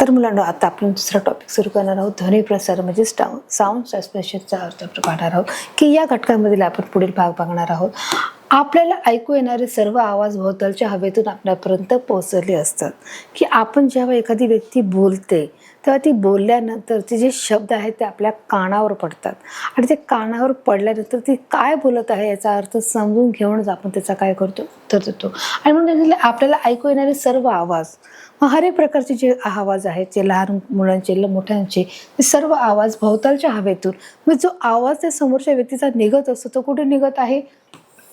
तर मुलांना आता आपण दुसरा टॉपिक सुरू करणार आहोत, ध्वनी प्रसार म्हणजे साऊंड ट्रान्समिशनचा अर्थ आपण पाहणार आहोत की या घटकांमधील आपण पुढील भाग बघणार आहोत. आपल्याला ऐकू येणारे सर्व आवाज भोवतालच्या हवेतून आपल्यापर्यंत पोहोचले असतात. की आपण जेव्हा एखादी व्यक्ती बोलते तेव्हा ती बोलल्यानंतरचे जे शब्द आहेत ते आपल्या कानावर पडतात आणि ते कानावर पडल्यानंतर ती काय बोलत आहे याचा अर्थ समजून घेऊनच आपण त्याचा काय करतो, उत्तर देतो. आणि म्हणून आपल्याला ऐकू येणारे सर्व आवाज, हर एक प्रकारचे जे आवाज आहेत, जे लहान मुलांचे मोठ्यांचे, ते सर्व आवाज भोवतालच्या हवेतून, मग जो आवाज त्या समोरच्या व्यक्तीचा निघत असतो तो कुठे निघत आहे?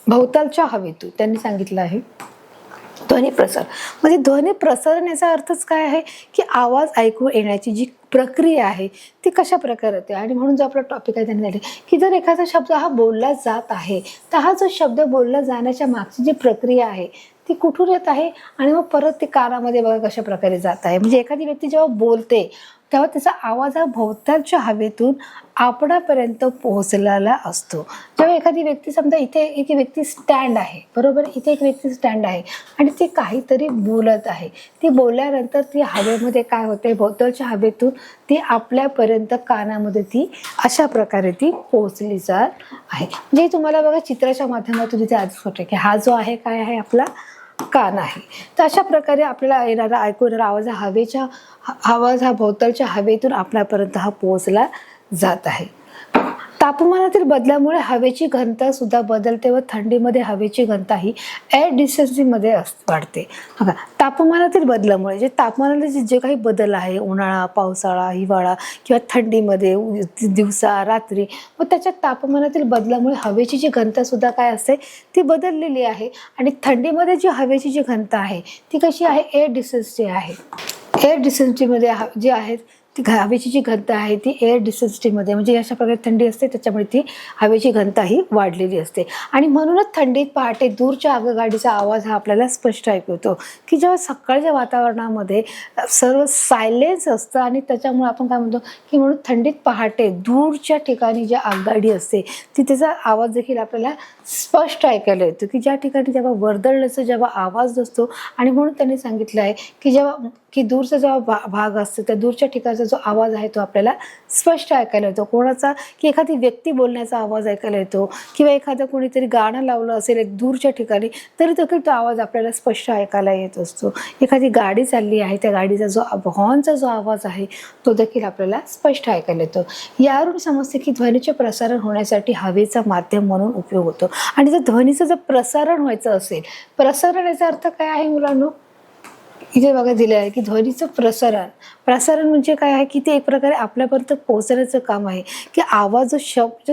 भोवतालच्या हवेतून. त्यांनी सांगितलं आहे ध्वनी प्रसार. म्हणजे ध्वनी प्रसारण याचा अर्थच काय आहे की आवाज ऐकू येण्याची जी प्रक्रिया आहे ती कशा प्रकारे होते. आणि म्हणून जो आपला टॉपिक आहे त्यांनी दिले की जर एखादा शब्द हा बोलला जात आहे तर हा जो शब्द बोलला जाण्याच्या मागची जी प्रक्रिया आहे ती कुठून येत आहे आणि मग परत ते कानामध्ये बघा कशा प्रकारे जात आहे. म्हणजे एखादी व्यक्ती जेव्हा बोलते तेव्हा त्याचा आवाज हा भोवतालच्या हवेतून आपणापर्यंत पोहोचलेला असतो. जेव्हा एखादी व्यक्ती, समजा इथे एक व्यक्ती स्टँड आहे, बरोबर, इथे एक व्यक्ती स्टँड आहे आणि ती काहीतरी बोलत आहे. ती बोलल्यानंतर ती हवेमध्ये काय होते, भोवतालच्या हवेतून ती आपल्यापर्यंत कानामध्ये ती अशा प्रकारे ती पोहोचली जात आहे. म्हणजे तुम्हाला बघा चित्राच्या माध्यमातून इथे आधीच होते की हा जो आहे काय आहे, आपला कान आहे. तर अशा प्रकारे आपल्याला येणारा ऐकू येणारा आवाज हा भोवतालच्या हवेतून आपल्यापर्यंत हा पोहोचला जात आहे. तापमानातील बदलामुळे हवेची घनता सुद्धा बदलते व थंडीमध्ये हवेची घनता ही एअर डिस्टन्सिटीमध्ये वाढते. बघा, तापमानातील बदलामुळे जे तापमानातील जे काही बदल आहे, उन्हाळा, पावसाळा, हिवाळा किंवा थंडीमध्ये, दिवसा रात्री, व त्याच्या तापमानातील बदलामुळे हवेची जी घनता सुद्धा काय असते ती बदललेली आहे. आणि थंडीमध्ये जी हवेची जी घनता आहे ती कशी आहे, एअर डिस्टन्सिटी आहे. एअर डिस्टन्सिटीमध्ये जी आहे ती हवेची जी घनता आहे ती एअर डिस्टन्सिटीमध्ये, म्हणजे अशा प्रकारे थंडी असते त्याच्यामुळे ती हवेची घनता ही वाढलेली असते. आणि म्हणूनच थंडीत पहाटे दूरच्या आगगाडीचा आवाज हा आपल्याला स्पष्ट ऐकू येतो. की जेव्हा सकाळच्या वातावरणामध्ये सर्व सायलेन्स असतं आणि त्याच्यामुळे आपण काय म्हणतो की म्हणून थंडीत पहाटे दूरच्या ठिकाणी जी आगगाडी असते ती त्याचा आवाज देखील आपल्याला स्पष्ट ऐकायला येतो. की ज्या ठिकाणी जेव्हा वर्दळण्याचा जेव्हा आवाज असतो, आणि म्हणून त्यांनी सांगितलं आहे की जेव्हा की दूरचा जेव्हा भाग असतो त्या दूरच्या ठिकाणचा जो आवाज आहे तो आपल्याला स्पष्ट ऐकायला येतो. कोणाचा, की एखादी व्यक्ती बोलण्याचा आवाज ऐकायला येतो किंवा एखादं कोणीतरी गाणं लावलं असेल एक दूरच्या ठिकाणी तरी देखील तो आवाज आपल्याला स्पष्ट ऐकायला येत असतो. एखादी गाडी चालली आहे त्या गाडीचा जो हॉर्नचा जो आवाज आहे तो देखील आपल्याला स्पष्ट ऐकायला येतो. यावरून समजते की ध्वनीचे प्रसारण होण्यासाठी हवेचा माध्यम म्हणून उपयोग होतो. आणि जर ध्वनीचं जर प्रसारण व्हायचं असेल, प्रसारण याचा अर्थ काय आहे मुलांनो, इथे बघा दिलं आहे की ध्वनीचं प्रसारण म्हणजे काय आहे की ते एक प्रकारे आपल्यापर्यंत पोहोचण्याचं काम आहे. की आवाज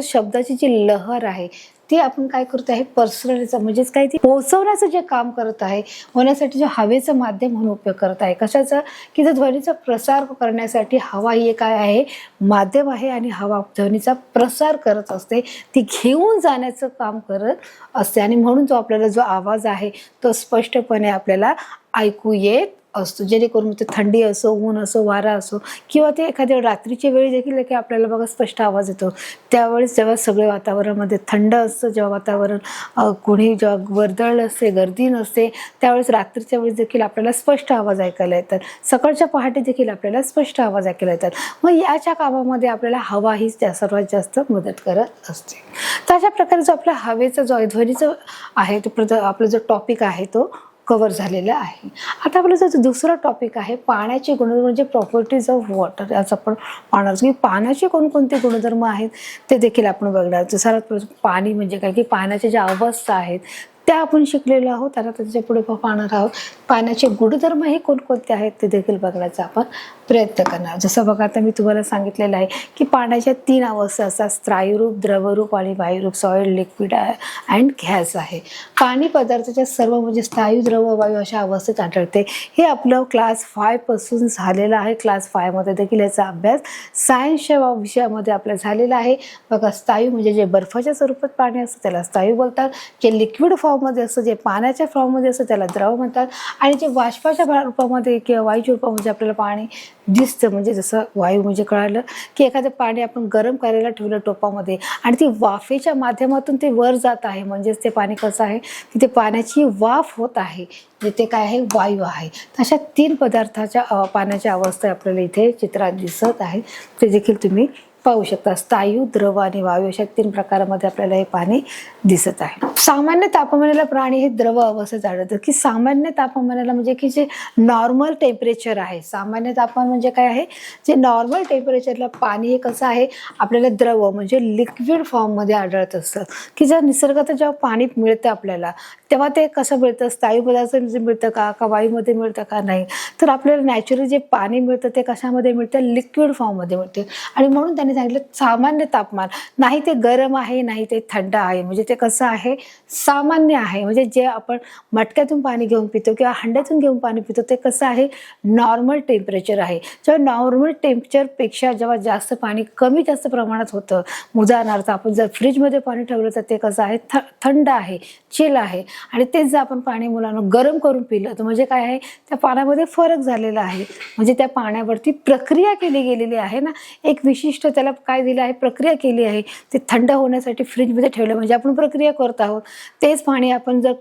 शब्दाची जी लहर आहे ते आपण काय करतो आहे, पसरवण्याचं, म्हणजेच काय, ती पोहोचवण्याचं जे काम करत आहे, होण्यासाठी जे हवेचं माध्यम म्हणून उपयोग करत आहे. कशाचा, की जर ध्वनीचा प्रसार करण्यासाठी हवा ही काय आहे, माध्यम आहे. आणि हवा ध्वनीचा प्रसार करत असते, ती घेऊन जाण्याचं काम करत असते. आणि म्हणून जो आपल्याला जो आवाज आहे तो स्पष्टपणे आपल्याला ऐकू येत असतो. जेणेकरून ते थंडी असो, ऊन असो, वारा असो, किंवा ते एखाद्या रात्रीच्या वेळी देखील की आपल्याला बघा स्पष्ट आवाज येतो. त्यावेळेस जेव्हा सगळे वातावरणामध्ये थंड असतं, जेव्हा वातावरण कोणी जेव्हा वर्दळ असते, गर्दी नसते, त्यावेळेस रात्रीच्या वेळेस देखील आपल्याला स्पष्ट आवाज ऐकायला येतात. सकाळच्या पहाटे देखील आपल्याला स्पष्ट आवाज ऐकायला येतात. मग याच्या कामामध्ये आपल्याला हवा ही सर्वात जास्त मदत करत असते. तर अशा प्रकारे जो आपला हवेचा जो ध्वनीचा आहे तो आपला जो टॉपिक आहे तो कव्हर झालेला आहे. आता आपला जो दुसरा टॉपिक आहे पाण्याचे गुणधर्म म्हणजे प्रॉपर्टीज ऑफ वॉटर. आज आपण पाहणार की पाण्याचे कोणकोणते गुणधर्म आहेत ते देखील आपण बघणार. सर्वात पाणी म्हणजे काय, की पाण्याच्या ज्या अवस्था आहेत त्या आपण शिकलेलो आहोत. आता त्याच्या पुढे पाहणार आहोत पाण्याचे गुणधर्म हे कोणकोणते आहेत ते देखील बघण्याचा आपण प्रयत्न करणार. जसं बघा आता मी तुम्हाला सांगितलेलं आहे की पाण्याच्या 3 अवस्था असतात, स्थायूरूप, द्रवरूप आणि वायुरूप. सॉइल, लिक्विड अँड गॅस आहे. पाणी पदार्थाच्या सर्व म्हणजे स्थायू, द्रव, वायू अशा अवस्थेत आढळते. हे आपलं क्लास 5 पासून झालेलं आहे. क्लास 5 मध्ये देखील याचा अभ्यास सायन्सच्या विषयामध्ये आपला झालेला आहे. बघा, स्थायू म्हणजे जे बर्फाच्या स्वरूपात पाणी असतं त्याला स्थायू बोलतात. जे लिक्विड फॉर्म फॉर्ममध्ये असतं, जे पाण्याच्या फॉर्ममध्ये असतं त्याला द्रव म्हणतात, आणि जे बाष्पाच्या रूपामध्ये किंवा वायूच्या रूपामध्ये आपल्याला पाणी दिसतं, म्हणजे जसं वायू म्हणजे कळालं की एखादं पाणी आपण गरम करायला ठेवलं टोपामध्ये आणि ती वाफेच्या माध्यमातून ते वर जात आहे, म्हणजेच ते पाणी कसं आहे की ते पाण्याची वाफ होत आहे, म्हणजे ते काय आहे, वायू आहे. अशा 3 पदार्थाच्या पाण्याच्या अवस्था आपल्याला इथे चित्रात दिसत आहे, ते देखील तुम्ही पाहू शकता. स्थायू, द्रव आणि वायू अशा 3 प्रकारामध्ये आपल्याला हे पाणी दिसत आहे. सामान्य तापमानाला प्राणी हे द्रव अवस्थेत आढळतं, की सामान्य तापमानाला म्हणजे की जे नॉर्मल टेम्परेचर आहे, सामान्य तापमान म्हणजे काय आहे, जे नॉर्मल टेम्परेचरला पाणी हे कसं आहे आपल्याला द्रव म्हणजे लिक्विड फॉर्ममध्ये आढळत असतं, की जर निसर्गात जेव्हा पाणी मिळतं आपल्याला तेव्हा ते कसं मिळतं, स्थायू पदार्थामध्ये मिळतं का वायूमध्ये मिळतं का, नाही तर आपल्याला नॅचरली जे पाणी मिळतं ते कशामध्ये मिळतं, लिक्विड फॉर्ममध्ये मिळते. आणि म्हणून त्यांनी सांगितलं सामान्य तापमान, नाही ते गरम आहे नाही ते थंड आहे, म्हणजे ते कसं आहे, सामान्य आहे. म्हणजे जे आपण मटक्यातून पाणी घेऊन पितो किंवा हंड्यातून घेऊन पाणी पितो ते कसं आहे, नॉर्मल टेम्परेचर आहे. जेव्हा नॉर्मल टेम्परेचरपेक्षा जेव्हा जास्त पाणी कमी जास्त प्रमाणात होतं, उदाहरणार्थ आपण जर फ्रीजमध्ये पाणी ठेवलं तर ते कसं आहे, थंड आहे, चिल आहे. आणि तेच जर आपण पाणी मुलांना गरम करून पिलं तर म्हणजे काय आहे, त्या पाण्यामध्ये फरक झालेला आहे, म्हणजे त्या पाण्यावरती प्रक्रिया केली गेलेली आहे ना, एक विशिष्ट त्याला काय दिलं आहे, प्रक्रिया केली आहे. ते थंड होण्यासाठी फ्रीजमध्ये ठेवलं म्हणजे आपण प्रक्रिया करत आहोत. तेच पाणी आपण जर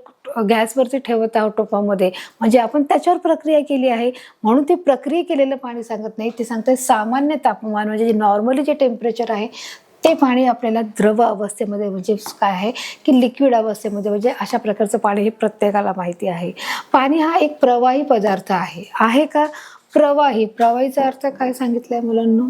गॅसवरती ठेवत आहोत टोपामध्ये, म्हणजे आपण त्याच्यावर प्रक्रिया केली आहे. म्हणून ते प्रक्रिया केलेलं पाणी सांगत नाही, ते सांगतं सामान्य तापमान, म्हणजे जे नॉर्मली जे टेम्परेचर आहे ते पाणी आपल्याला द्रव अवस्थेमध्ये म्हणजे काय आहे की लिक्विड अवस्थेमध्ये, म्हणजे अशा प्रकारचं पाणी हे प्रत्येकाला माहिती आहे. पाणी हा एक प्रवाही पदार्थ आहे का, प्रवाही. प्रवाहीचा अर्थ काय सांगितलंय मुलांना,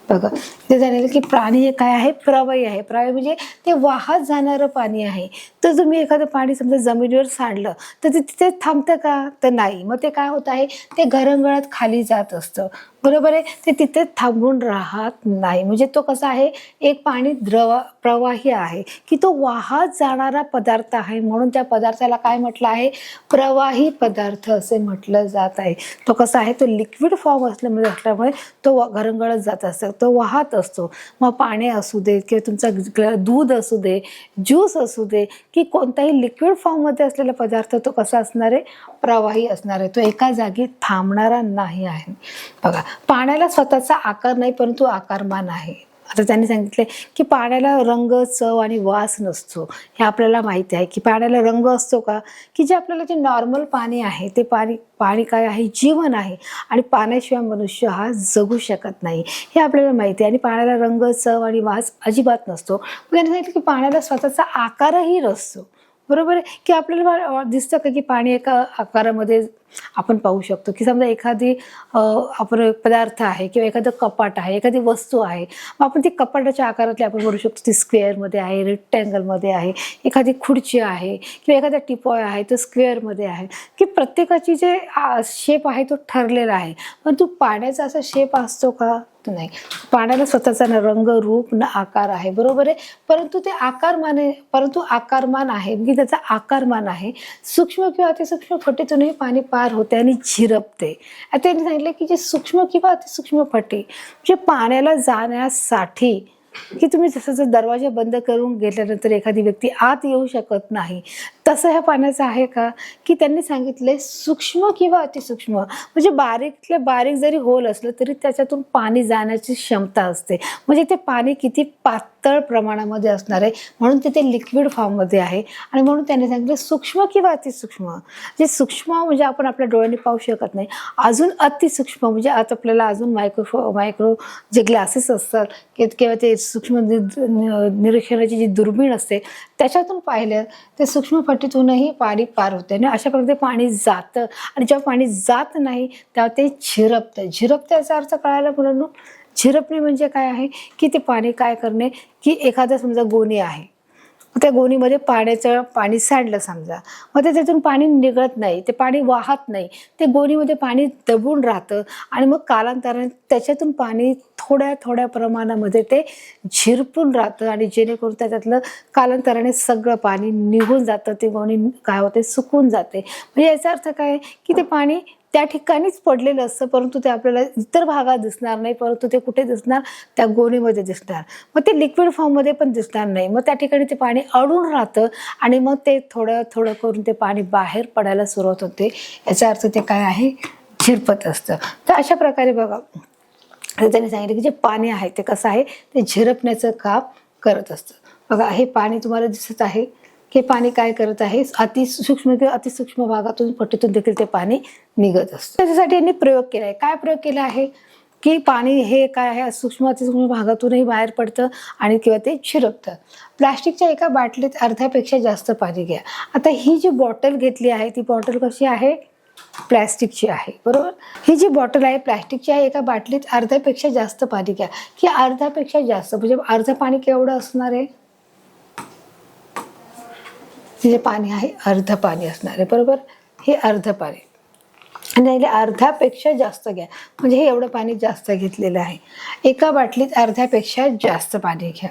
बघा ते जाणलं की प्राणी हे काय आहे, प्रवाही आहे. प्रवाही म्हणजे ते वाहत जाणारं पाणी आहे. तर तुम्ही एखादं पाणी समजा जमिनीवर सांडलं तर ते तिथे थांबतं का, तर नाही. मग ते काय होत आहे, ते घरंगळत खाली जात असतं, बरोबर आहे. ते तिथे थांबून राहत नाही, म्हणजे तो कसा आहे, एक पाणी प्रवाही आहे, की तो वाहत जाणारा पदार्थ आहे. म्हणून त्या पदार्थाला काय म्हटलं आहे, प्रवाही पदार्थ असे म्हटलं जात आहे. तो कसा आहे, तो लिक्विड फॉर्म असल्यामुळे तो घरंगळत जात असतो, तो वाहत असतो. मग पाणी असू दे किंवा तुमचा दूध असू दे, ज्यूस असू दे, की कोणताही लिक्विड फॉर्ममध्ये असलेला पदार्थ तो कसा असणार आहे, प्रवाही असणार आहे. तो एका जागी थांबणारा नाही आहे. बघा, पाण्याला स्वतःचा आकार नाही परंतु आकारमान आहे. आता त्यांनी सांगितले की पाण्याला रंग, चव आणि वास नसतो. हे आपल्याला माहिती आहे की पाण्याला रंग असतो का, की जे आपल्याला जे नॉर्मल पाणी आहे ते पाणी काय आहे, जीवन आहे, आणि पाण्याशिवाय मनुष्य हा जगू शकत नाही, हे आपल्याला माहिती आहे. आणि पाण्याला रंग, चव आणि वास अजिबात नसतो. त्यांनी सांगितलं की पाण्याला स्वतःचा आकारही नसतो, बरोबर आहे. की आपल्याला दिसतं का की पाणी एका आकारामध्ये आपण पाहू शकतो, की समजा एखादी आपण पदार्थ आहे किंवा एखादं कपाट आहे, एखादी वस्तू आहे, मग आपण ती कपाटाच्या आकारातली आपण म्हणू शकतो ती स्क्वेअरमध्ये आहे, रेक्टँगलमध्ये आहे. एखादी खुर्ची आहे किंवा एखादा टिपॉय आहे तो स्क्वेअरमध्ये आहे, की प्रत्येकाची जे शेप आहे तो ठरलेला आहे. पण तू पाण्याचा असा शेप असतो का, नाही. पाण्याला स्वतःचा न रंग, रूप, न आकार आहे, बरोबर आहे. परंतु ते आकारमान आहे, म्हणजे त्याचा आकारमान आहे. सूक्ष्म किंवा अतिसूक्ष्म फटीतूनही पाणी पार होते आणि झिरपते. आता त्यांनी सांगितलं की जे सूक्ष्म किंवा अतिसूक्ष्म फटी म्हणजे पाण्याला जाण्यासाठी, की तुम्ही जसं दरवाजा बंद करून घेतल्यानंतर एखादी व्यक्ती आत येऊ शकत नाही, तसं ह्या पाण्याचं आहे का, की त्यांनी सांगितलंय सूक्ष्म किंवा अतिसूक्ष्म, म्हणजे बारीकले बारीक जरी होल असलं तरी त्याच्यातून पाणी जाण्याची क्षमता असते. म्हणजे ते पाणी किती पातळ प्रमाणामध्ये असणार आहे, म्हणून ते लिक्विड फॉर्ममध्ये आहे. आणि म्हणून त्यांनी सांगितलं सूक्ष्म किंवा अतिसूक्ष्म. जे सूक्ष्म म्हणजे आपण आपल्या डोळ्यांनी पाहू शकत नाही, अजून अतिसूक्ष्म म्हणजे आता आपल्याला अजून मायक्रो जे ग्लासेस असतात किंवा ते सूक्ष्म निरीक्षणाची जी दुर्बीण असते त्याच्यातून पाहिलं ते सूक्ष्म फटीतूनही पाणी पार होते. आणि अशा प्रकारे पाणी जातं, आणि जेव्हा पाणी जात नाही तेव्हा ते झिरपतं. याचा अर्थ कळायला मुलांना, झिरपणे म्हणजे काय आहे, की ते पाणी काय करणे, की एखादा समजा गोणी आहे, त्या गोणीमध्ये पाणी सांडलं समजा, मग त्यातून पाणी निघत नाही, ते पाणी वाहत नाही, ते गोणीमध्ये पाणी दबून राहतं. आणि मग कालांतराने त्याच्यातून पाणी थोड्या प्रमाणामध्ये ते झिरपून राहतं, आणि जेणेकरून त्याच्यातलं कालांतराने सगळं पाणी निघून जातं, ते गोणी काय होते, सुकून जाते. म्हणजे याचा अर्थ काय, की ते पाणी त्या ठिकाणीच पडलेलं असतं, परंतु ते आपल्याला इतर भागात दिसणार नाही, परंतु ते कुठे दिसणार, त्या गोणीमध्ये दिसणार. मग ते लिक्विड फॉर्ममध्ये पण दिसणार नाही. मग त्या ठिकाणी ते पाणी अडून राहतं आणि मग ते थोडं थोडं करून ते पाणी बाहेर पडायला सुरुवात होते. याचा अर्थ ते काय आहे, झिरपत असतं. तर अशा प्रकारे बघा त्यांनी सांगितलं की जे पाणी आहे ते कसं आहे, ते झिरपण्याचं काम करत असतं. बघा हे पाणी तुम्हाला दिसत आहे, हे पाणी काय करत आहे, अतिसूक्ष्म किंवा अतिसूक्ष्म भागातून पट्टीतून देखील ते पाणी निघत असतं. त्याच्यासाठी यांनी प्रयोग केला आहे. काय प्रयोग केला आहे की पाणी हे काय आहे, सूक्ष्म अतिसूक्ष्म भागातूनही बाहेर पडतं आणि किंवा ते झिरपतं. प्लास्टिकच्या एका बाटलीत अर्ध्यापेक्षा जास्त पाणी घ्या. आता ही जी बॉटल घेतली आहे ती बॉटल कशी आहे, प्लॅस्टिकची आहे, बरोबर. ही जी बॉटल आहे प्लॅस्टिकची आहे. एका बाटलीत अर्ध्यापेक्षा जास्त पाणी घ्या, की अर्ध्यापेक्षा जास्त म्हणजे अर्ध पाणी केवढं असणार आहे, जे पाणी आहे अर्ध पाणी असणार आहे, बरोबर. हे अर्ध पाणी आणि याला अर्ध्यापेक्षा जास्त घ्या, म्हणजे हे एवढं पाणी जास्त घेतलेलं आहे. एका बाटलीत अर्ध्यापेक्षा जास्त पाणी घ्या.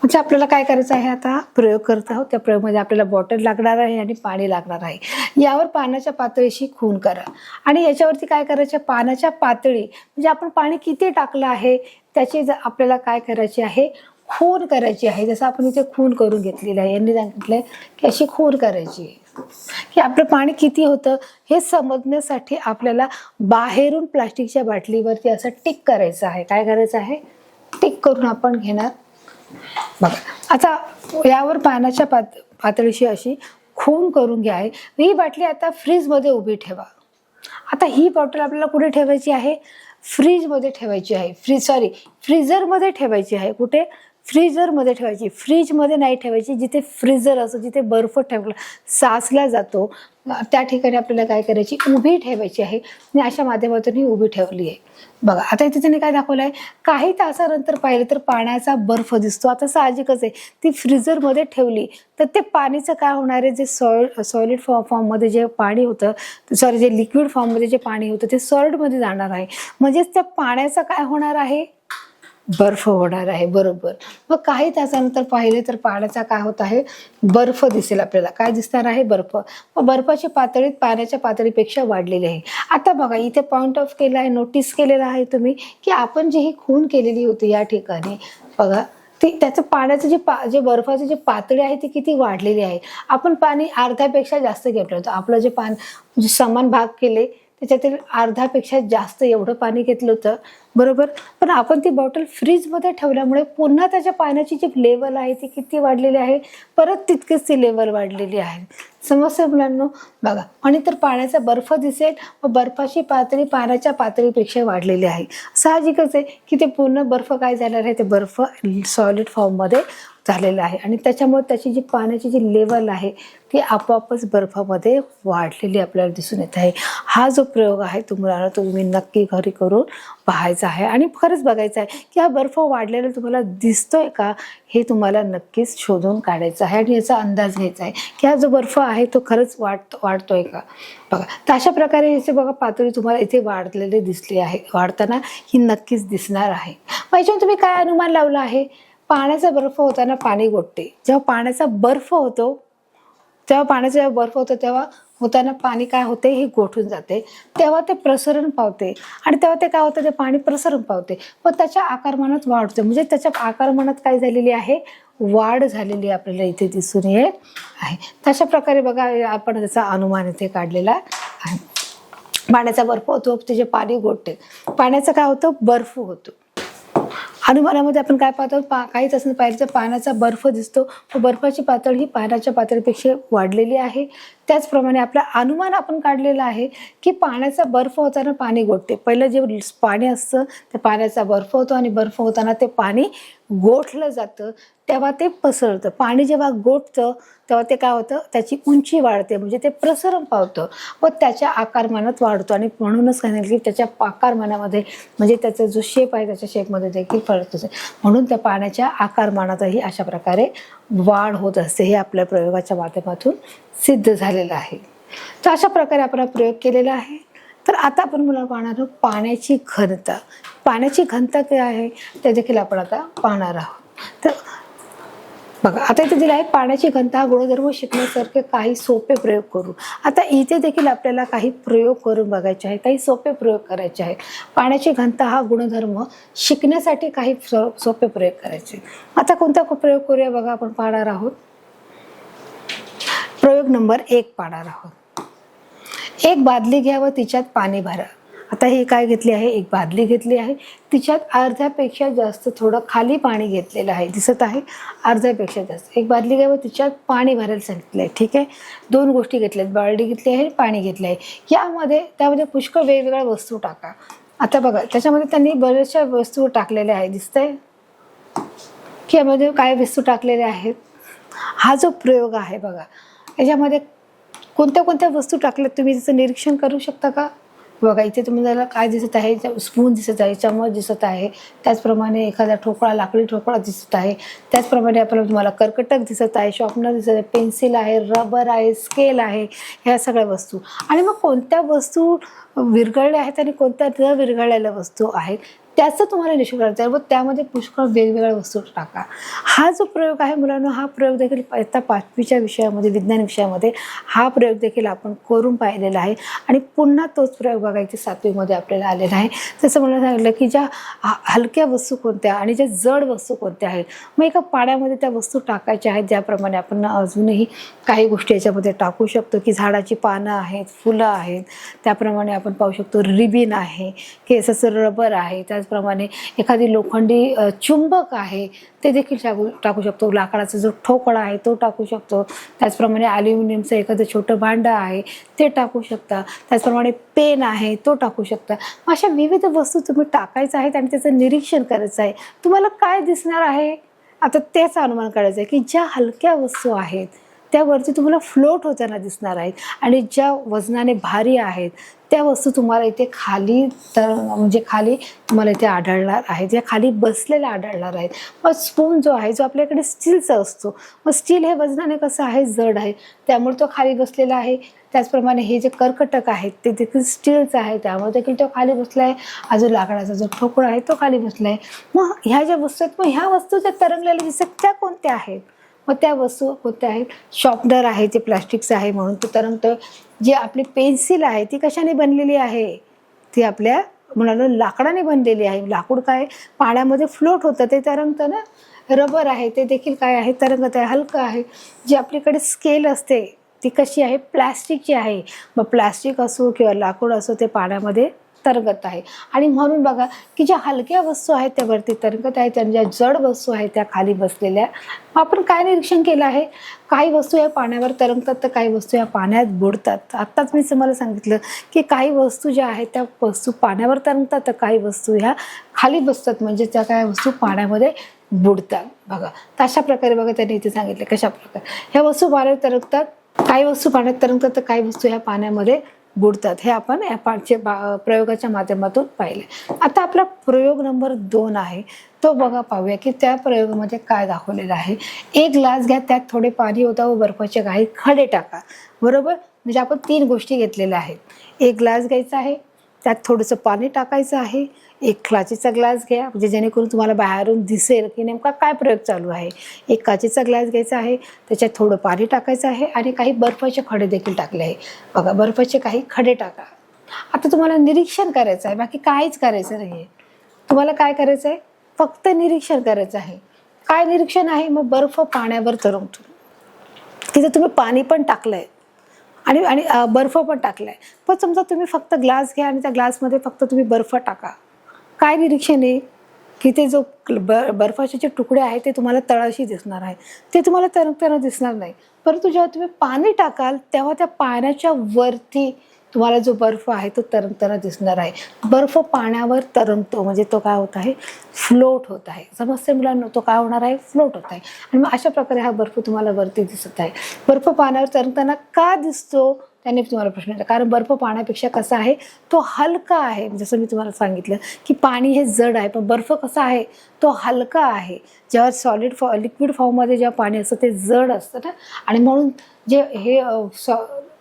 म्हणजे आपल्याला काय करायचं आहे, आता प्रयोग करत आहोत. त्या प्रयोगामध्ये आपल्याला बॉटल लागणार आहे आणि पाणी लागणार आहे. यावर पाण्याच्या पातळीशी खून करा आणि याच्यावरती काय करायचं, पाण्याच्या पातळी म्हणजे आपण पाणी किती टाकलं आहे त्याची आपल्याला काय करायची आहे, खून करायची आहे. जसं आपण इथे खून करून घेतलेलं आहे. यांनी सांगितलंय की अशी खून करायची आहे की आपलं पाणी किती होतं हे समजण्यासाठी आपल्याला बाहेरून प्लास्टिकच्या बाटलीवरती असं टिक करायचं आहे. काय करायचं आहे, टिक करून आपण घेणार. बघा आता यावर पाण्याच्या पातळीशी अशी खून करून घ्या. ही बाटली आता फ्रीजमध्ये उभी ठेवा. आता ही बॉटल आपल्याला कुठे ठेवायची आहे, फ्रीजमध्ये ठेवायची आहे. फ्रीजरमध्ये ठेवायची आहे. कुठे, फ्रीजरमध्ये ठेवायची. फ्रीजमध्ये नाही ठेवायची. जिथे फ्रीजर असतो, जिथे बर्फ ठेवला साचला जातो त्या ठिकाणी आपल्याला काय करायची, उभी ठेवायची आहे. मी अशा माध्यमातून ही उभी ठेवली आहे. बघा आता इथे त्यांनी काय दाखवलं आहे, काही तासानंतर पाहिलं तर पाण्याचा बर्फ दिसतो. आता साहजिकच आहे, ती फ्रीजरमध्ये ठेवली तर ते पाणीचं काय होणार आहे, जे सॉलिड फॉर्ममध्ये जे पाणी होतं, जे लिक्विड फॉर्ममध्ये जे पाणी होतं ते सॉलिडमध्ये जाणार आहे. म्हणजेच त्या पाण्याचं काय होणार आहे, बर्फ होणार आहे, बरोबर. मग काही तासानंतर पाहिले तर पाण्याचा काय होत आहे, बर्फ दिसेल आपल्याला. काय दिसणार आहे, बर्फ. मग बर्फाची पातळी पाण्याच्या पातळीपेक्षा वाढलेली आहे. आता बघा इथे पॉइंट ऑफ केला आहे, नोटीस केलेला आहे तुम्ही की आपण जी ही खून केलेली होती या ठिकाणी बघा ती त्याचं पाण्याचं जे बर्फाची जी पातळी आहे ती किती वाढलेली आहे. आपण पाणी अर्ध्यापेक्षा जास्त घेतलं होतं. आपलं जे पाणी समान भाग केले त्याच्यातील अर्ध्यापेक्षा जास्त एवढं पाणी घेतलं होतं, बरोबर. पण आपण ती बॉटल फ्रीजमध्ये ठेवल्यामुळे पुन्हा त्याच्या पाण्याची जी लेवल आहे ती किती वाढलेली आहे, परत तितकीच ती लेवल वाढलेली आहे. समजते मुलांनो. बघा आणि तर पाण्याचा बर्फ दिसेल व बर्फाची पातळी पाण्याच्या पातळीपेक्षा वाढलेली आहे. साहजिकच आहे की ते पूर्ण बर्फ काय झालेलं आहे, ते बर्फ सॉलिड फॉर्ममध्ये झालेलं आहे आणि त्याच्यामुळे त्याची जी पाण्याची जी लेवल आहे ती आपोआपच बर्फामध्ये वाढलेली आपल्याला दिसून येत आहे. हा जो प्रयोग आहे तुम्हाला तुम्ही नक्की घरी करून पाहायचा आहे आणि खरंच बघायचं आहे की हा बर्फ वाढलेला तुम्हाला दिसतोय का, हे तुम्हाला नक्कीच शोधून काढायचं आहे आणि याचा अंदाज घ्यायचा आहे की हा जो बर्फ आहे तो खरंच वाढतोय का. बघा तर अशा प्रकारे याचे बघा पातळी तुम्हाला इथे वाढलेली दिसली आहे, वाढताना ही नक्कीच दिसणार आहे. मग याच्यावर तुम्ही काय अनुमान लावला आहे, पाण्याचा बर्फ होताना पाणी गोठते. जेव्हा पाण्याचा बर्फ होतो तेव्हा होताना पाणी काय होते, हे गोठून जाते. तेव्हा ते प्रसरण पावते आणि तेव्हा ते काय होतं, ते पाणी प्रसरण पावते पण त्याच्या आकारमानात वाढते. म्हणजे त्याच्या आकारमानात काय झालेली आहे, वाढ झालेली आपल्याला इथे दिसून येत आहे. तशा प्रकारे बघा आपण त्याचा अनुमान इथे काढलेला आहे. पाण्याचा बर्फ होतो, त्याचे पाणी गोठते. पाण्याचं काय होतं, बर्फ होतो. अनुमानामध्ये आपण काय पाहतो, काहीच असं पाहिलं तर पाण्याचा बर्फ दिसतो व बर्फाची पातळी ही पाण्याच्या पातळीपेक्षा वाढलेली आहे. त्याचप्रमाणे आपला अनुमान आपण काढलेला आहे की पाण्याचा बर्फ होताना पाणी गोठते. पहिलं जे पाणी असतं ते पाण्याचा बर्फ होतो आणि बर्फ होताना ते पाणी गोठलं जातं, तेव्हा ते पसरतं. पाणी जेव्हा गोठतं तेव्हा ते काय होतं, त्याची उंची वाढते म्हणजे ते प्रसरण पावतं व त्याच्या आकारमानात वाढतो आणि म्हणूनच काय की त्याच्या आकारमानामध्ये म्हणजे त्याचा जो शेप आहे त्याच्या शेपमध्ये देखील फरक असते. म्हणून त्या पाण्याच्या आकारमानातही अशा प्रकारे वाढ होत असते. हे आपल्या प्रयोगाच्या माध्यमातून सिद्ध झालेलं आहे. तर अशा प्रकारे आपण प्रयोग केलेला आहे. तर आता आपण मुलं पाहणार आहोत पाण्याची घनता. पाण्याची घनता काय आहे ते देखील आपण आता पाहणार आहोत. तर बघा आता इथे दिलं आहे पाण्याची घनता हा गुणधर्म शिकण्यासारखे काही सोपे प्रयोग करू. आता इथे देखील आपल्याला काही प्रयोग करून बघायचे आहे, काही सोपे प्रयोग करायचे आहेत. पाण्याची घनता हा गुणधर्म शिकण्यासाठी काही सोपे प्रयोग करायचे. आता कोणता प्रयोग करूया बघा, आपण पाहणार आहोत. प्रयोग नंबर 1 पाहणार आहोत. एक बादली घ्या व तिच्यात पाणी भरा. आता हे काय घेतले आहे, एक बादली घेतली आहे, तिच्यात अर्ध्यापेक्षा जास्त थोडं खाली पाणी घेतलेलं आहे, दिसत आहे अर्ध्यापेक्षा जास्त. एक बादली घ्या व तिच्यात पाणी भरायला सांगितलं आहे. ठीक आहे, 2 गोष्टी घेतल्यात, बादली घेतली आहे, पाणी घेतलं आहे. त्यामध्ये पुष्कळ वेगवेगळ्या वस्तू टाका. आता बघा त्याच्यामध्ये त्यांनी बऱ्याचशा वस्तू टाकलेल्या आहेत, दिसतंय की यामध्ये काय वस्तू टाकलेल्या आहेत. हा जो प्रयोग आहे बघा, याच्यामध्ये कोणत्या कोणत्या वस्तू टाकल्यात तुम्ही त्याचं निरीक्षण करू शकता का? बघा इथे तुम्हाला काय दिसत आहे, स्पून दिसत आहे, चम्मच दिसत आहे, त्याचप्रमाणे एखादा ठोकळा, लाकडी ठोकळा दिसत आहे, त्याचप्रमाणे आपल्याला तुम्हाला कर्कटक दिसत आहे, शॉर्पनर दिसत आहे, पेन्सिल आहे, रबर आहे, स्केल आहे, ह्या सगळ्या वस्तू. आणि मग कोणत्या वस्तू विरघळल्या आहेत आणि कोणत्या न विरघळलेल्या वस्तू आहेत त्याचं तुम्हाला निरीक्षण करायचं आहे व त्यामध्ये पुष्कळ वेगवेगळ्या वस्तू टाका. हा जो प्रयोग आहे मुलांना, हा प्रयोग देखील आता 5वीच्या विषयामध्ये, विज्ञान विषयामध्ये हा प्रयोग देखील आपण करून पाहिलेला आहे. आणि पुन्हा तोच प्रयोग बघायचे 7वीमध्ये आपल्याला आलेला आहे. जसं मला सांगितलं की ज्या हलक्या वस्तू कोणत्या आणि ज्या जड वस्तू कोणत्या आहेत, मग एका पाण्यामध्ये त्या वस्तू टाकायच्या आहेत. ज्याप्रमाणे आपण अजूनही काही गोष्टी याच्यामध्ये टाकू शकतो की झाडाची पानं आहेत, फुलं आहेत, त्याप्रमाणे आपण पाहू शकतो रिबिन आहे, केसाचं रबर आहे, त्याचप्रमाणे एखादी लोखंडी चुंबक आहे ते देखील टाकू शकतो, लाकडाचा जो ठोकळा आहे तो टाकू शकतो, त्याचप्रमाणे ॲल्युमिनियमचं एखादं छोटं भांडं आहे ते टाकू शकता, त्याचप्रमाणे पेन आहे तो टाकू शकता. अशा विविध वस्तू तुम्ही टाकायचं आहेत आणि त्याचं निरीक्षण करायचं आहे. तुम्हाला काय दिसणार आहे आता त्याचा अनुमान काढायचा आहे की ज्या हलक्या वस्तू आहेत त्यावरती तुम्हाला फ्लोट होताना दिसणार आहेत आणि ज्या वजनाने भारी आहेत त्या वस्तू तुम्हाला इथे खाली म्हणजे खाली तुम्हाला इथे आढळणार आहेत, या खाली बसलेल्या आढळणार आहेत. मग स्पून जो आहे, जो आपल्याकडे स्टीलचा असतो, मग स्टील हे वजनाने कसं आहे, जड आहे, त्यामुळे तो खाली बसलेला आहे. त्याचप्रमाणे हे जे कर्कटक आहेत ते देखील स्टीलचं आहे, त्यामुळे देखील तो खाली बसला आहे. अजून लाकडाचा जो ठोकळा आहे तो खाली बसला आहे. मग ह्या ज्या वस्तू आहेत, मग ह्या वस्तू ज्या तरंगलेल्या दिसतात त्या कोणत्या आहेत? मग त्या वस्तू कोणत्या आहेत? शॉर्पनर आहे जे प्लास्टिकचं आहे म्हणून तो तरंगतं. जी आपली पेन्सिल आहे ती कशाने बनलेली आहे? ती आपल्या म्हणालो लाकडाने बनलेली आहे. लाकूड काय पाण्यामध्ये फ्लोट होतं ते तरंगतं ना. रबर आहे ते देखील काय आहे, तरंगत आहे, हलकं आहे. जी आपल्याकडे स्केल असते ती कशी आहे, प्लास्टिकची आहे. मग प्लास्टिक असो किंवा लाकूड असो ते पाण्यामध्ये तरंगत आहे. आणि म्हणून बघा की ज्या हलक्या वस्तू आहेत त्या वरती तरंगत आहेत आणि ज्या जड वस्तू आहेत त्या खाली बसलेल्या. आपण काय निरीक्षण केलं आहे, काही वस्तू या पाण्यावर तरंगतात तर काही वस्तू या पाण्यात बुडतात. आत्ताच मी तुम्हाला सांगितलं की काही वस्तू ज्या आहेत त्या वस्तू पाण्यावर तरंगतात तर काही वस्तू ह्या खाली बसतात, म्हणजे त्या काही वस्तू पाण्यामध्ये बुडतात. बघा तर अशा प्रकारे बघा त्यांनी इथे सांगितलं कशा प्रकारे ह्या वस्तू पाण्यात तरंगतात, काही वस्तू पाण्यात तरंगतात तर काही वस्तू ह्या पाण्यामध्ये बुडतात. हे आपण या प्रयोगाच्या माध्यमातून पाहिले. आता आपला प्रयोग नंबर 2 आहे तो बघा, पाहूया की त्या प्रयोगामध्ये काय दाखवलेलं आहे. एक ग्लास घ्या, त्यात थोडे पाणी ओता व बर्फाचे काही खडे टाका. बरोबर, म्हणजे आपण 3 गोष्टी घेतलेल्या आहेत. एक ग्लास घ्यायचा आहे, त्यात थोडंसं पाणी टाकायचं आहे. एक काचेचा ग्लास घ्या, म्हणजे जेणेकरून तुम्हाला बाहेरून दिसेल की नेमका काय प्रयोग चालू आहे. एक काचेचा ग्लास घ्यायचा आहे, त्याच्यात थोडं पाणी टाकायचं आहे आणि काही बर्फाचे खडे देखील टाकले आहे. बघा बर्फाचे काही खडे टाका. आता तुम्हाला निरीक्षण करायचं आहे, बाकी काहीच करायचं नाही आहे. तुम्हाला काय करायचं आहे, फक्त निरीक्षण करायचं आहे. काय निरीक्षण आहे, मग बर्फ पाण्यावर तरंगतो. तिथे तुम्ही पाणी पण टाकलंय आणि बर्फ पण टाकलाय. पण समजा तुम्ही फक्त ग्लास घ्या आणि त्या ग्लासमध्ये फक्त तुम्ही बर्फ टाका. काय निरीक्षण आहे की ते जो बर्फाचे जे तुकडे आहेत ते तुम्हाला तळाशी दिसणार आहे, ते तुम्हाला तरंगताना दिसणार नाही. परंतु जेव्हा तुम्ही पाणी टाकाल तेव्हा त्या पाण्याच्या वरती तुम्हाला जो बर्फ आहे तो तरंगताना दिसणार आहे. बर्फ पाण्यावर तरंगतो म्हणजे तो काय होत आहे, फ्लोट होत आहे. समजते मुलांना, तो काय होणार आहे, फ्लोट होत आहे. आणि मग अशा प्रकारे हा बर्फ तुम्हाला वरती दिसत आहे. बर्फ पाण्यावर तरंगताना का दिसतो त्याने तुम्हाला प्रश्न येतो, कारण बर्फ पाण्यापेक्षा कसा आहे, तो हलका आहे. जसं मी तुम्हाला सांगितलं की पाणी हे जड आहे पण बर्फ कसा आहे, तो हलका आहे. जेव्हा लिक्विड फॉर्ममध्ये जेव्हा पाणी असतं ते जड असतं ना, आणि म्हणून जे हे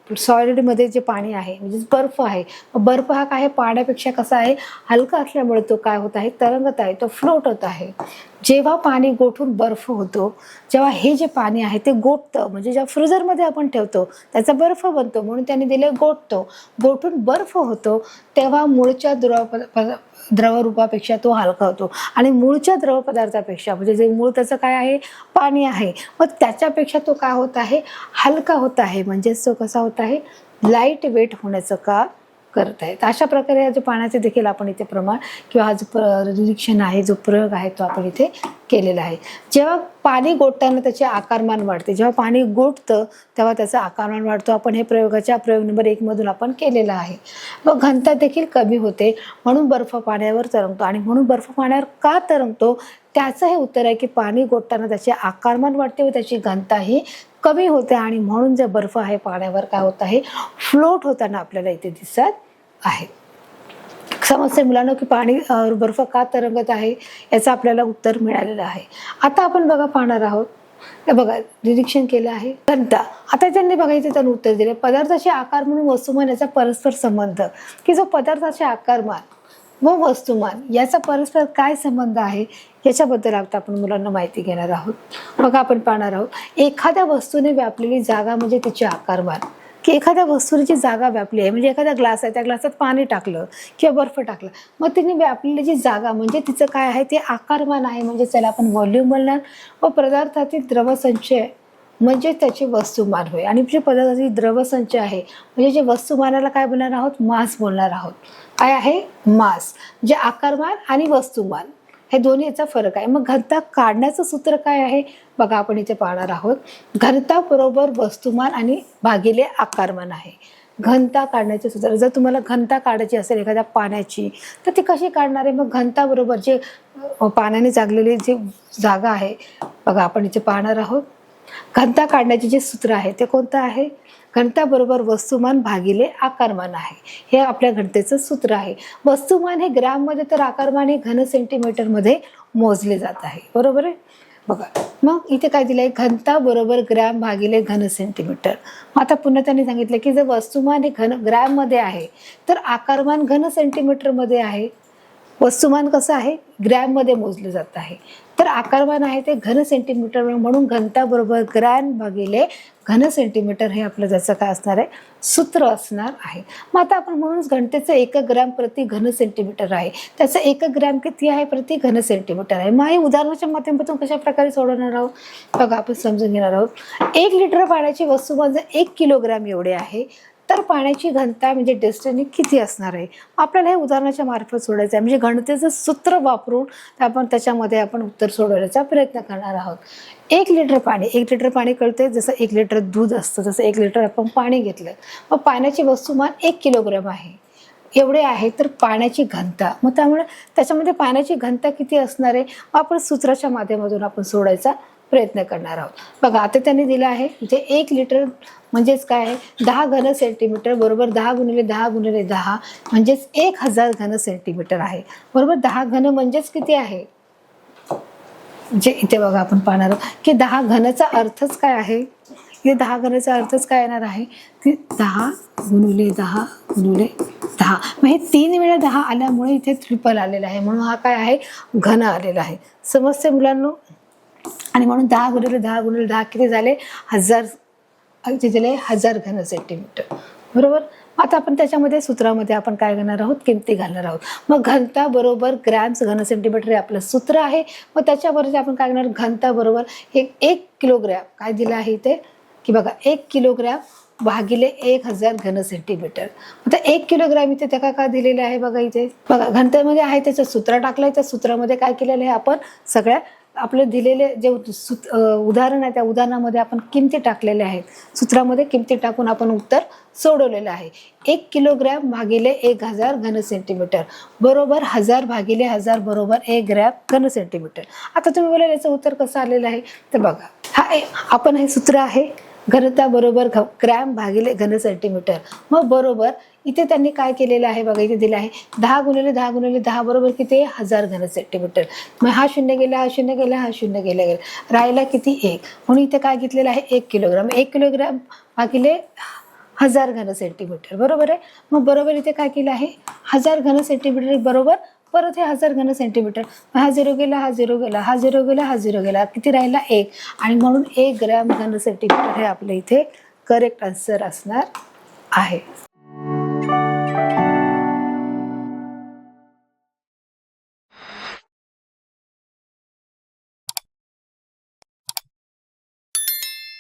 सॉलिडमध्ये जे पाणी आहे म्हणजे बर्फ आहे, बर्फ हा काय आहे, पाण्यापेक्षा कसा आहे, हलका असल्यामुळे तो काय होत आहे, तरंगत आहे, तो फ्लोट होत आहे. जेव्हा पाणी गोठून बर्फ होतो, जेव्हा हे जे पाणी आहे ते गोठतं, म्हणजे जेव्हा फ्रीजरमध्ये आपण ठेवतो त्याचा बर्फ बनतो, म्हणून त्यांनी दिले गोठतो, गोठून बर्फ होतो, तेव्हा मूळच्या द्रवरूपापेक्षा तो हलका होतो आणि मूळच्या द्रव पदार्थापेक्षा म्हणजे जे मूळ त्याचं काय आहे, पाणी आहे, मग त्याच्यापेक्षा तो काय होत आहे, हलका होत आहे, म्हणजेच तो कसा होत आहे, लाईट वेट होण्याचं का करत आहे. अशा प्रकारे हा जो पाण्याचे देखील आपण इथे प्रमाण किंवा हा जो निरीक्षण आहे, जो प्रयोग आहे तो आपण इथे केलेला आहे. जेव्हा पाणी गोठताना त्याचे आकारमान वाढते, जेव्हा पाणी गोठतं तेव्हा त्याचा आकारमान वाढतो. आपण हे प्रयोग नंबर 1 मधून आपण केलेला आहे. मग घनता देखील कमी होते, म्हणून बर्फ पाण्यावर तरंगतो. आणि म्हणून बर्फ पाण्यावर का तरंगतो, त्याचं हे उत्तर आहे की पाणी गोठताना त्याचे आकारमान वाढते व त्याची घनताही कमी होते आणि म्हणून जे बर्फ आहे पाण्यावर काय होत आहे, फ्लोट होताना आपल्याला इथे दिसत आहे. समजते मुलांना की पाणी बर्फ का तरंगत आहे, याचं आपल्याला उत्तर मिळालेलं आहे. आता आपण बघा पाहणार आहोत, बघा निरीक्षण केलं आहे घनता. आता त्यांनी बघा इथे त्यांनी उत्तर दिले, पदार्थाचे आकार म्हणून वस्तुमान याचा परस्पर संबंध, की जो पदार्थाचे आकारमान व वस्तुमान याचा परस्पर काय संबंध आहे याच्याबद्दल आता आपण मुलांना माहिती घेणार आहोत. बघा आपण पाहणार आहोत, एखाद्या वस्तूने व्यापलेली जागा म्हणजे तिचे आकारमान, की एखाद्या वस्तूची जागा व्यापली आहे, म्हणजे एखादा ग्लास आहे, त्या ग्लासात पाणी टाकलं किंवा बर्फ टाकलं, मग तिने व्यापलेली जी जागा म्हणजे तिचं काय आहे, ते आकारमान आहे, म्हणजे त्याला आपण व्हॉल्यूम बोलणार. व पदार्थातील द्रवसंचय म्हणजे त्याचे वस्तुमान होय. आणि जे पदार्थातील द्रवसंच आहे म्हणजे जे वस्तुमानाला काय बोलणार आहोत, मास बोलणार आहोत. काय आहे, मास. जे आकारमान आणि वस्तुमान हे दोन्ही याचा फरक आहे. मग घनता काढण्याचं सूत्र काय आहे, बघा आपण इथे पाहणार आहोत. घनता बरोबर वस्तुमान आणि भागिले आकारमान आहे. घनता काढण्याचे सूत्र, जर तुम्हाला घनता काढायची असेल एखाद्या पाण्याची तर ती कशी काढणार आहे, मग घनता बरोबर जे पाण्याने जागलेली जी जागा आहे, बघा आपण इथे पाहणार आहोत. घनता काढण्याचे जे सूत्र आहे ते कोणतं आहे, घनता बरोबर वस्तुमान भागिले आकारमान आहे. हे आपल्या घनतेचं सूत्र आहे. वस्तुमान हे ग्रॅममध्ये तर आकारमान हे घन सेंटीमीटरमध्ये मोजले जात आहे, बरोबर आहे. बघा मग इथे काय दिलंय, घनता बरोबर ग्रॅम भागिले घन सेंटीमीटर. मग आता पुन्हा त्यांनी सांगितलं की जर वस्तुमान हे ग्रॅममध्ये आहे तर आकारमान घन सेंटीमीटरमध्ये आहे. वस्तुमान कसं आहे, ग्रॅममध्ये मोजलं जात आहे, तर आकारमान आहे ते घन सेंटीमीटर, म्हणून घनता बरोबर ग्रॅम भागिले घन सेंटीमीटर हे आपलं ज्याचं काय असणार आहे, सूत्र असणार आहे. मग आता आपण म्हणून घनतेचं 1 ग्रॅम प्रति घन सेंटीमीटर आहे, त्याचं 1 ग्रॅम किती आहे, प्रति घन सेंटीमीटर आहे. मग हे उदाहरणाच्या माध्यमातून कशा प्रकारे सोडवणार आहोत, बघा आपण समजून घेणार आहोत. 1 लिटर पाण्याची वस्तुमान जर 1 किलोग्रॅम एवढे आहे तर पाण्याची घनता म्हणजे डेन्सिटी किती असणार आहे, आपल्याला हे उदाहरणाच्या मार्फत सोडायचं आहे. म्हणजे घनतेचं सूत्र वापरून आपण त्याच्यामध्ये आपण उत्तर सोडवण्याचा प्रयत्न करणार आहोत. 1 लिटर पाणी कळते, जसं 1 लिटर दूध असतं तसं 1 लिटर आपण पाणी घेतलं, मग पाण्याची वस्तुमान 1 किलोग्रॅम आहे एवढे आहे, तर पाण्याची घनता, मग त्यामुळे त्याच्यामध्ये पाण्याची घनता किती असणार आहे, आपण सूत्राच्या माध्यमातून आपण सोडायचा प्रयत्न करणार आहोत. बघा आता त्यांनी दिलं आहे जे 1 लिटर म्हणजेच काय आहे, 10 घन सेंटीमीटर बरोबर 10 गुणिले 10 गुणिले 10 म्हणजेच 1000 घन सेंटीमीटर आहे, बरोबर. 10 घन म्हणजेच किती आहे, जे इथे बघा आपण पाहणार आहोत की 10 घनचा अर्थच काय आहे, इथे 10 घनचा अर्थच काय येणार आहे, की 10 गुणिले 10 गुणिले 10, मग हे 3 वेळा 10 आल्यामुळे इथे ट्रिपल आलेला आहे, म्हणून हा काय आहे, घन आलेला आहे. समजते मुलांना. आणि म्हणून 10 गुणिले 10 गुणिले 10 किती झाले, 1000 झाले 1000 घन सेंटीमीटर, बरोबर. आता आपण त्याच्यामध्ये सूत्रामध्ये आपण काय करणार आहोत, किमती घालणार आहोत. मग घनता बरोबर ग्रॅम्स घन सेंटीमीटर हे आपलं सूत्र आहे. मग त्याच्याबरोबर आपण काय करणार, घनता बरोबर हे 1 किलोग्रॅम काय दिलं आहे इथे, की बघा 1 किलोग्रॅम भागिले 1000 घन सेंटीमीटर. आता 1 किलोग्रॅम इथे त्या का दिलेले आहे, बघा इथे बघा घनतेमध्ये आहे त्याचं सूत्र टाकलंय, त्या सूत्रामध्ये काय केलेलं आहे, आपण सगळ्या आपले दिलेले जे उदाहरण आहे त्या उदाहरणामध्ये आपण किमती टाकलेल्या आहेत, सूत्रामध्ये किमती टाकून आपण उत्तर सोडवलेलं आहे. 1 किलोग्रॅम भागिले 1000 घन सेंटीमीटर बरोबर 1000 भागिले 1000 बरोबर 1 ग्रॅम घन सेंटीमीटर. आता तुम्ही बोलाल याचं उत्तर कसं आलेलं आहे, तर बघा आपण हे सूत्र आहे घनता बरोबर ग्रॅम भागिले घन सेंटीमीटर, मग बरोबर इथे त्यांनी काय केलेलं आहे, बघा इथे दिलं आहे 10 गुणिले 10 गुणिले 10 बरोबर किती, 1000 घन सेंटीमीटर. मग हा शून्य गेला, हा शून्य गेला, हा शून्य गेला, राहिला किती 1, म्हणून इथे काय घेतलेलं आहे 1 किलोग्राम. 1 किलोग्राम भागिले 1000 घन सेंटीमीटर, बरोबर आहे. मग बरोबर इथे काय केलं आहे, 1000 घन सेंटीमीटर बरोबर परत हे 1000 घन सेंटीमीटर. हा 0 गेला, हा 0 गेला, हा 0 गेला, हा 0 गेला, किती राहिला 1. आणि म्हणून 1 ग्रॅम घन सेंटीमीटर हे आपल्या इथे करेक्ट आन्सर असणार आहे.